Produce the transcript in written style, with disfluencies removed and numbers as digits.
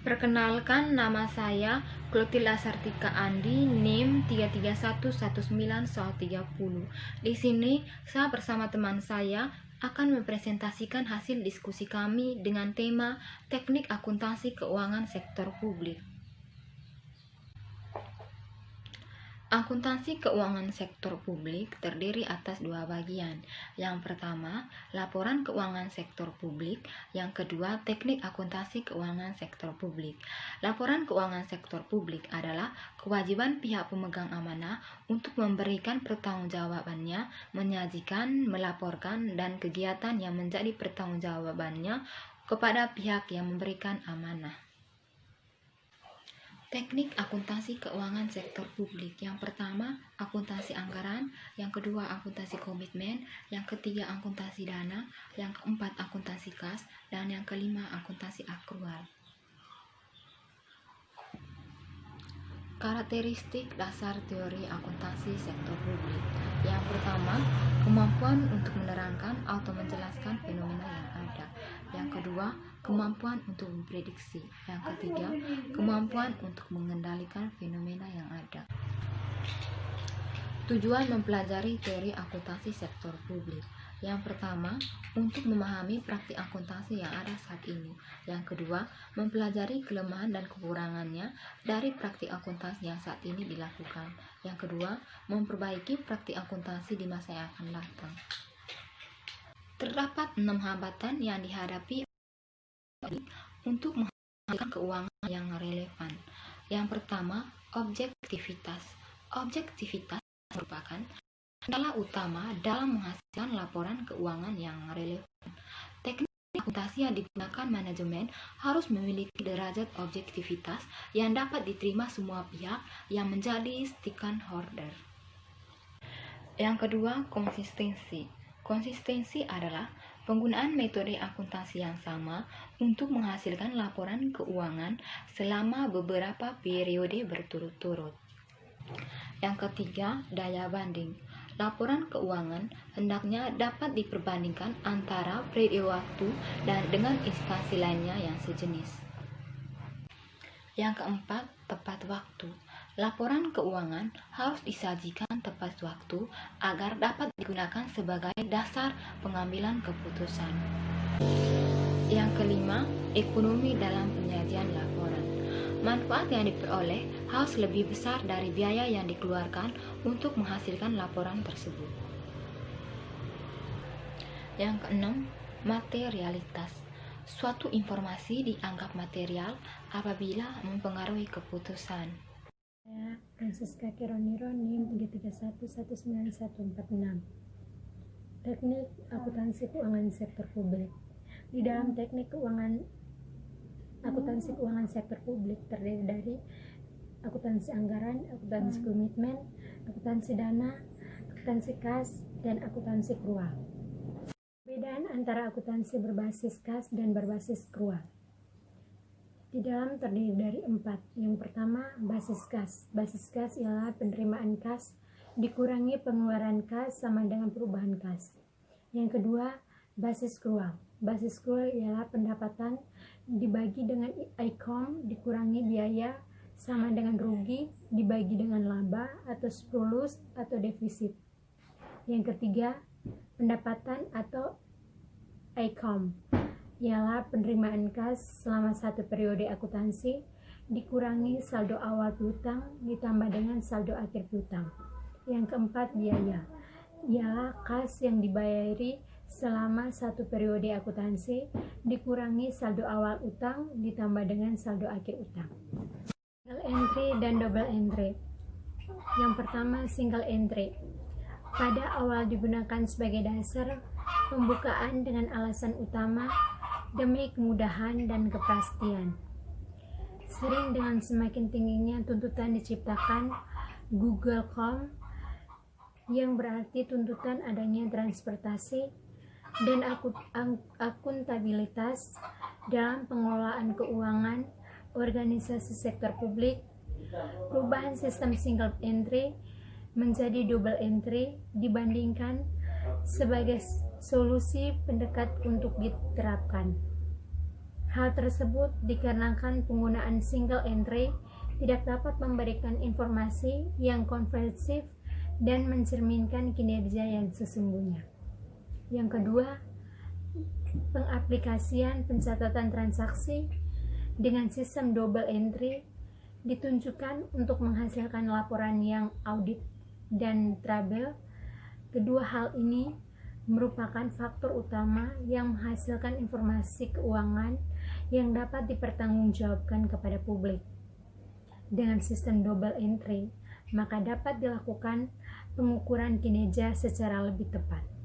Perkenalkan, nama saya Clotilda Sartika Andi, NIM 3311930. Di sini, saya bersama teman saya akan mempresentasikan hasil diskusi kami dengan tema Teknik Akuntansi Keuangan Sektor Publik. Akuntansi keuangan sektor publik terdiri atas dua bagian. Yang pertama, laporan keuangan sektor publik. Yang kedua, teknik akuntansi keuangan sektor publik. Laporan keuangan sektor publik adalah kewajiban pihak pemegang amanah untuk memberikan pertanggungjawabannya, menyajikan, melaporkan, dan kegiatan yang menjadi pertanggungjawabannya kepada pihak yang memberikan amanah. Teknik akuntansi keuangan sektor publik. Yang pertama, akuntansi anggaran. Yang kedua, akuntansi komitmen. Yang ketiga, akuntansi dana. Yang keempat, akuntansi kas. Dan yang kelima, akuntansi akrual. Karakteristik dasar teori akuntansi sektor publik. Yang pertama, kemampuan untuk menerangkan atau menjelaskan fenomena yang ada. Yang kedua, kemampuan untuk memprediksi. Yang ketiga, kemampuan untuk mengendalikan fenomena yang ada. Tujuan mempelajari teori akuntansi sektor publik. Yang pertama, untuk memahami praktik akuntansi yang ada saat ini. Yang kedua, mempelajari kelemahan dan kekurangannya dari praktik akuntansi yang saat ini dilakukan. Yang kedua, memperbaiki praktik akuntansi di masa yang akan datang. Terdapat 6 hambatan yang dihadapi untuk menghasilkan keuangan yang relevan. Yang pertama, objektivitas. Objektivitas merupakan kendala utama dalam menghasilkan laporan keuangan yang relevan. Teknik akuntansi yang digunakan manajemen harus memiliki derajat objektivitas yang dapat diterima semua pihak yang menjadi stakeholder. Yang kedua, konsistensi. Konsistensi adalah penggunaan metode akuntansi yang sama untuk menghasilkan laporan keuangan selama beberapa periode berturut-turut. Yang ketiga, daya banding. Laporan keuangan hendaknya dapat diperbandingkan antara periode waktu dan dengan instansi lainnya yang sejenis. Yang keempat, tepat waktu. Laporan keuangan harus disajikan tepat waktu agar dapat digunakan sebagai dasar pengambilan keputusan. Yang kelima, ekonomi dalam penyajian laporan. Manfaat yang diperoleh harus lebih besar dari biaya yang dikeluarkan untuk menghasilkan laporan tersebut. Yang keenam, materialitas. Suatu informasi dianggap material apabila mempengaruhi keputusan. Saya Francisca Keroniro, NIM 3311946. Teknik akuntansi keuangan sektor publik. Di dalam teknik akuntansi keuangan sektor publik terdiri dari akuntansi anggaran, akuntansi komitmen, akuntansi dana, akuntansi kas, dan akuntansi akrual. Perbedaan antara akuntansi berbasis kas dan berbasis akrual. Di dalam terdiri dari 4. Yang pertama, basis kas. Basis kas ialah penerimaan kas dikurangi pengeluaran kas sama dengan perubahan kas. Yang kedua, basis akrual. Basis akrual ialah pendapatan dibagi dengan ICOM dikurangi biaya sama dengan rugi dibagi dengan laba atau surplus atau defisit. Yang ketiga, pendapatan atau ICOM ialah penerimaan kas selama satu periode akuntansi dikurangi saldo awal piutang ditambah dengan saldo akhir piutang. Yang keempat, biaya ialah kas yang dibayari selama satu periode akuntansi dikurangi saldo awal utang ditambah dengan saldo akhir utang. Single entry dan double entry. Yang pertama, single entry. Pada awal digunakan sebagai dasar pembukaan dengan alasan utama demi kemudahan dan kepastian. Sering dengan semakin tingginya tuntutan diciptakan Google.com yang berarti tuntutan adanya transportasi dan akuntabilitas dalam pengelolaan keuangan organisasi sektor publik. Perubahan sistem single entry menjadi double entry dibandingkan sebagai solusi pendekat untuk diterapkan. Hal tersebut dikarenakan penggunaan single entry tidak dapat memberikan informasi yang komprehensif dan mencerminkan kinerja yang sesungguhnya. Yang kedua, pengaplikasian pencatatan transaksi dengan sistem double entry ditunjukkan untuk menghasilkan laporan yang audit dan trouble. Kedua hal ini merupakan faktor utama yang menghasilkan informasi keuangan yang dapat dipertanggungjawabkan kepada publik. Dengan sistem double entry, maka dapat dilakukan pengukuran kinerja secara lebih tepat.